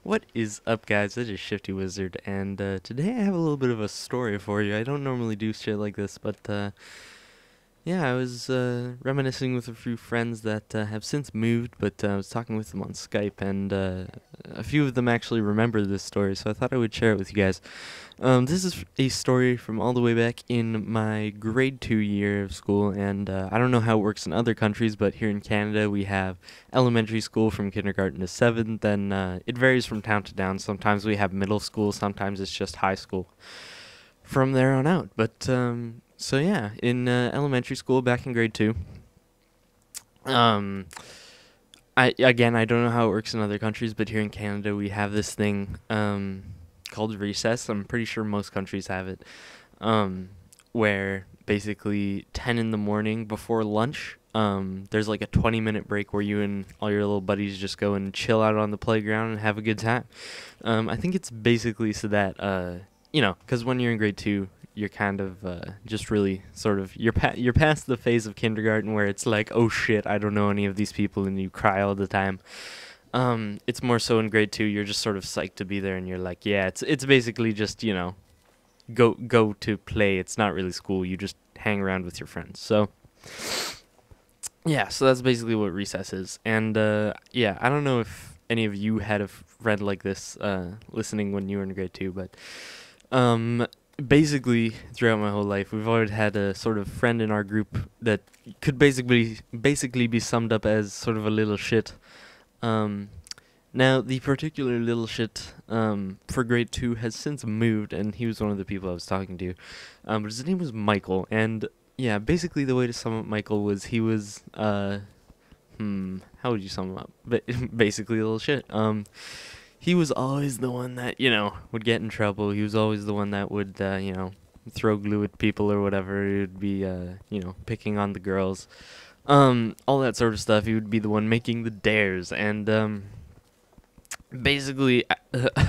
What is up, guys? It is Shifty Wizard, and today I have a little bit of a story for you. I don't normally do shit like this, but yeah, I was reminiscing with a few friends that have since moved, but I was talking with them on Skype, and a few of them actually remember this story, so I thought I would share it with you guys. This is a story from all the way back in my grade 2 year of school, and I don't know how it works in other countries, but here in Canada we have elementary school from kindergarten to 7th, then it varies from town to town. Sometimes we have middle school, sometimes it's just high school from there on out. But so yeah, in elementary school back in grade 2, um, I don't know how it works in other countries, but here in Canada we have this thing called recess. I'm pretty sure most countries have it, where basically 10 in the morning before lunch, there's like a 20-minute break where you and all your little buddies just go and chill out on the playground and have a good time. I think it's basically so that because when you're in grade 2, you're kind of just really sort of you're past the phase of kindergarten where it's like, oh shit, I don't know any of these people, and you cry all the time. It's more so in grade 2, you're just sort of psyched to be there, and you're like, yeah, it's basically just go to play. It's not really school. You just hang around with your friends. So yeah, so that's basically what recess is. And yeah, I don't know if any of you had a friend like this listening when you were in grade 2, but basically throughout my whole life, we've always had a sort of friend in our group that could basically be summed up as sort of a little shit. Now, the particular little shit for grade 2 has since moved, and he was one of the people I was talking to. But his name was Michael, and yeah, basically the way to sum up Michael was he was, how would you sum him up? Basically a little shit. He was always the one that, would get in trouble. He was always the one that would, throw glue at people or whatever. He would be, picking on the girls. All that sort of stuff. He would be the one making the dares, and basically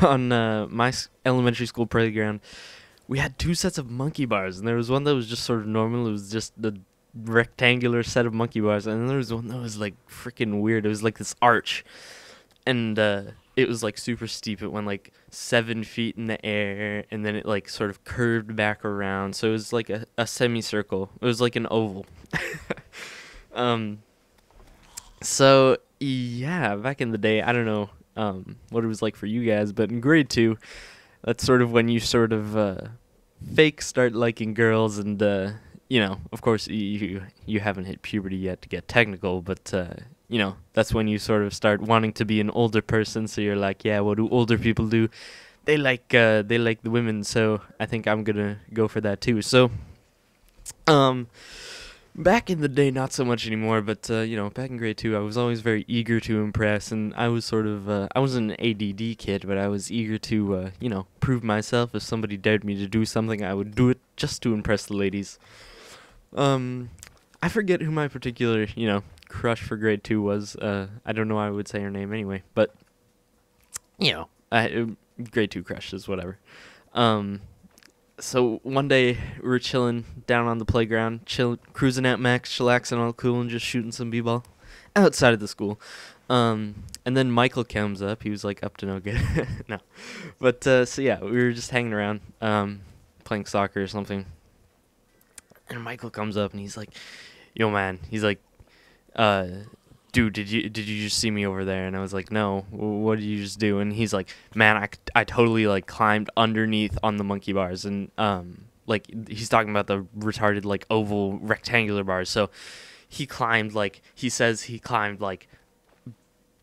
on my elementary school playground, we had two sets of monkey bars, and there was one that was just sort of normal. It was just the rectangular set of monkey bars, and then there was one that was like freaking weird. It was like this arch, and it was like super steep. It went like 7 feet in the air, and then it like sort of curved back around. So it was like a semicircle. It was like an oval. Um, so yeah, back in the day, I don't know what it was like for you guys, but in grade 2, that's sort of when you sort of fake start liking girls, and of course you haven't hit puberty yet to get technical, but that's when you sort of start wanting to be an older person. So you're like, yeah, what do older people do? They like the women, so I think I'm gonna go for that too. So back in the day, not so much anymore, but back in grade 2, I was always very eager to impress, and I was sort of I wasn't an ADD kid, but I was eager to prove myself. If somebody dared me to do something, I would do it just to impress the ladies. I forget who my particular crush for grade 2 was. I don't know why I would say her name anyway, but grade 2 crushes, whatever. So one day we were chilling down on the playground, cruising at max, chillaxing, all cool, and just shooting some b-ball outside of the school. And then Michael comes up. He was like up to no good. No, but so yeah, we were just hanging around, playing soccer or something. And Michael comes up and he's like, "Yo, man," he's like, "Dude, did you just see me over there?" And I was like, "No, what did you just do?" And he's like, "Man, I totally like climbed underneath on the monkey bars," and like he's talking about the retarded like oval rectangular bars. So he climbed, like he says he climbed like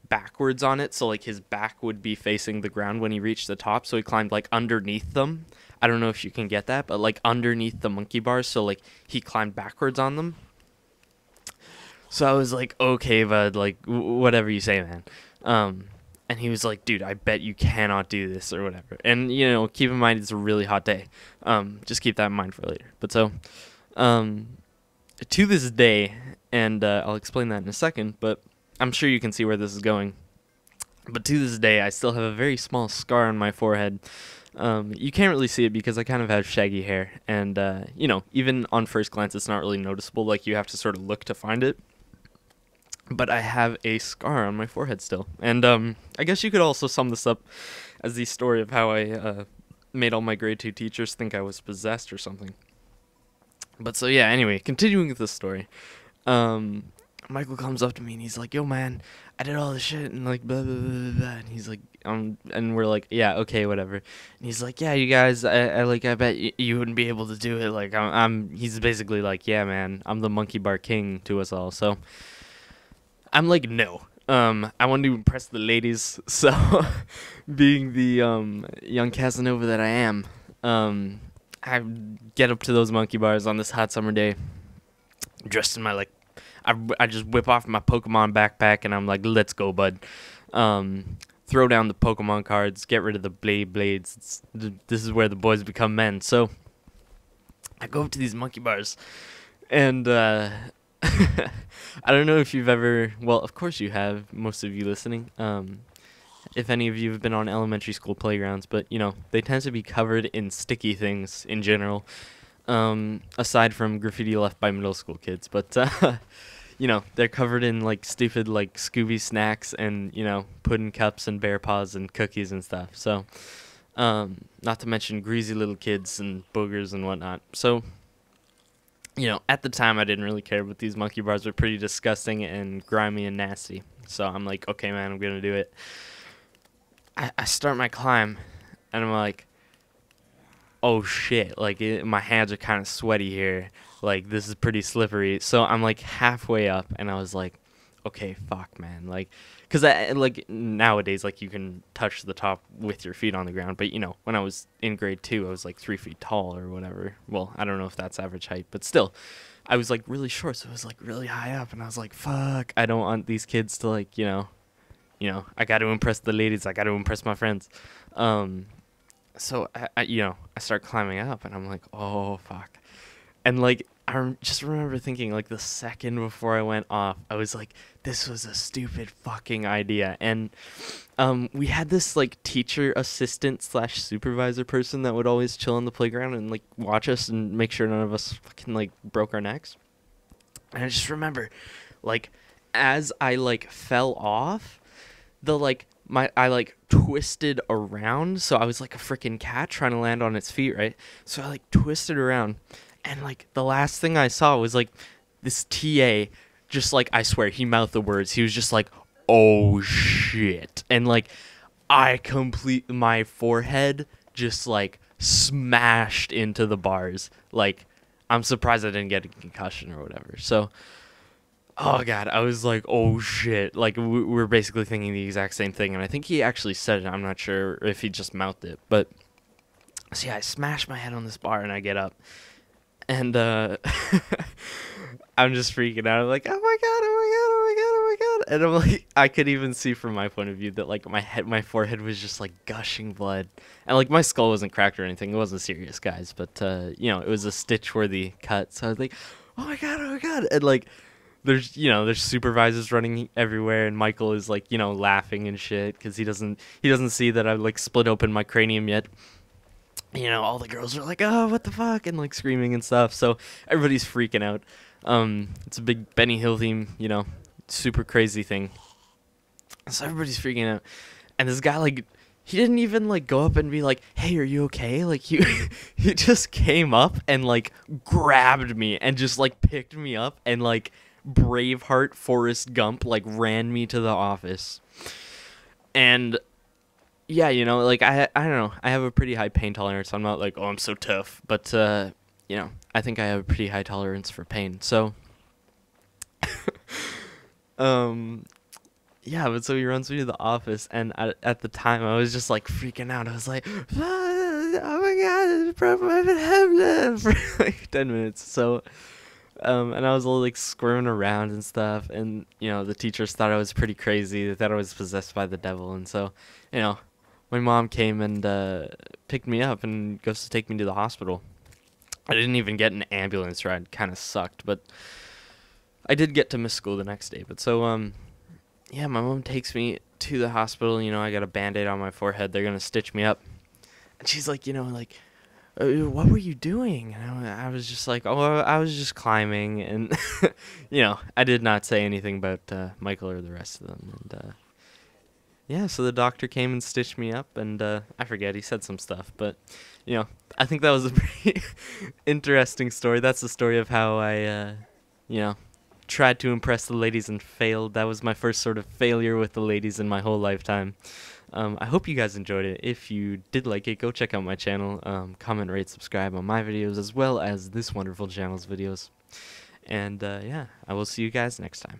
backwards on it, so like his back would be facing the ground when he reached the top, so he climbed like underneath them. I don't know if you can get that, but like underneath the monkey bars, so like he climbed backwards on them. So I was like, okay, bud, like, whatever you say, man. And he was like, dude, I bet you cannot do this or whatever. And, keep in mind, it's a really hot day. Just keep that in mind for later. But so, to this day, and I'll explain that in a second, but I'm sure you can see where this is going. But to this day, I still have a very small scar on my forehead. You can't really see it because I kind of have shaggy hair. And, even on first glance, it's not really noticeable. Like, you have to sort of look to find it. but I have a scar on my forehead still. And I guess you could also sum this up as the story of how I made all my grade 2 teachers think I was possessed or something. But so yeah, anyway, continuing with this story. Um, Michael comes up to me and he's like, "Yo, man, I did all this shit and like blah blah blah blah." Blah. And he's like, and we're like, "Yeah, okay, whatever." And he's like, "Yeah, you guys, I bet you wouldn't be able to do it." Like, he's basically like, "Yeah, man, I'm the monkey bar king to us all." So I'm like, "No." I want to impress the ladies, so being the young Casanova that I am, I get up to those monkey bars on this hot summer day, dressed in my like, I just whip off my Pokemon backpack and I'm like, let's go, bud. Throw down the Pokemon cards, get rid of the blades. This is where the boys become men. So I go up to these monkey bars, and I don't know if you've ever. Well, of course you have. Most of you listening. If any of you have been on elementary school playgrounds, but they tend to be covered in sticky things in general. Aside from graffiti left by middle school kids, but they're covered in like stupid like Scooby snacks and pudding cups and bear paws and cookies and stuff. So, not to mention greasy little kids and boogers and whatnot. So, at the time I didn't really care, but these monkey bars were pretty disgusting and grimy and nasty. So I'm like, okay, man, I'm gonna do it. I start my climb, and I'm like, oh shit, like my hands are kind of sweaty here, like this is pretty slippery. So I'm like halfway up and I was like, okay, fuck, man, like, because like nowadays like you can touch the top with your feet on the ground, but when I was in grade 2 I was like 3 feet tall or whatever. Well, I don't know if that's average height, but still I was like really short, so it was like really high up, and I was like, fuck, I don't want these kids to like I got to impress the ladies, I got to impress my friends. So I start climbing up, and I'm like, oh fuck, and like I just remember thinking like the second before I went off, I was like, this was a stupid fucking idea. And we had this like teacher assistant / supervisor person that would always chill on the playground and like watch us and make sure none of us fucking like broke our necks. And I just remember, like, as I like fell off, I like twisted around, so I was like a freaking cat trying to land on its feet, right? So I like twisted around, and like the last thing I saw was like this TA, just like, I swear he mouthed the words. He was just like, "Oh shit," and like my forehead just like smashed into the bars. Like, I'm surprised I didn't get a concussion or whatever. So. Oh god, I was like, oh shit. Like, we're basically thinking the exact same thing, and I think he actually said it. I'm not sure if he just mouthed it, but so yeah, I smash my head on this bar and I get up, and I'm just freaking out. I'm like, oh my god, oh my god, oh my god, oh my god, and I'm like, I could even see from my point of view that like my forehead was just like gushing blood, and like my skull wasn't cracked or anything. It wasn't serious, guys, but it was a stitch-worthy cut. So I was like, oh my god, and like. There's supervisors running everywhere, and Michael is like, laughing and shit because he doesn't see that I've like split open my cranium yet. All the girls are like, oh, what the fuck, and like screaming and stuff. So everybody's freaking out. It's a big Benny Hill theme, super crazy thing. So everybody's freaking out, and this guy like, he didn't even like go up and be like, hey, are you okay? Like he just came up and like grabbed me and just like picked me up and like. Braveheart Forrest Gump like ran me to the office. And yeah, like I don't know, I have a pretty high pain tolerance. I'm not like, oh, I'm so tough, but I think I have a pretty high tolerance for pain. So yeah, but so he runs me to the office, and at the time I was just like freaking out. I was like, oh my god, I broke my head for like 10 minutes. So and I was all like squirming around and stuff, and the teachers thought I was pretty crazy. They thought I was possessed by the devil, and so my mom came and picked me up and goes to take me to the hospital. I didn't even get an ambulance ride. Kind of sucked, but I did get to miss school the next day. But so yeah, my mom takes me to the hospital. I got a Band-Aid on my forehead. They're gonna stitch me up, and she's like, like, what were you doing? And I was just like, oh, I was just climbing, and I did not say anything about Michael or the rest of them, and yeah, so the doctor came and stitched me up, and I forget, he said some stuff, but I think that was a pretty interesting story. That's the story of how I, you know, tried to impress the ladies and failed. That was my first sort of failure with the ladies in my whole lifetime. I hope you guys enjoyed it. If you did like it, go check out my channel. Comment, rate, subscribe on my videos as well as this wonderful channel's videos. And yeah, I will see you guys next time.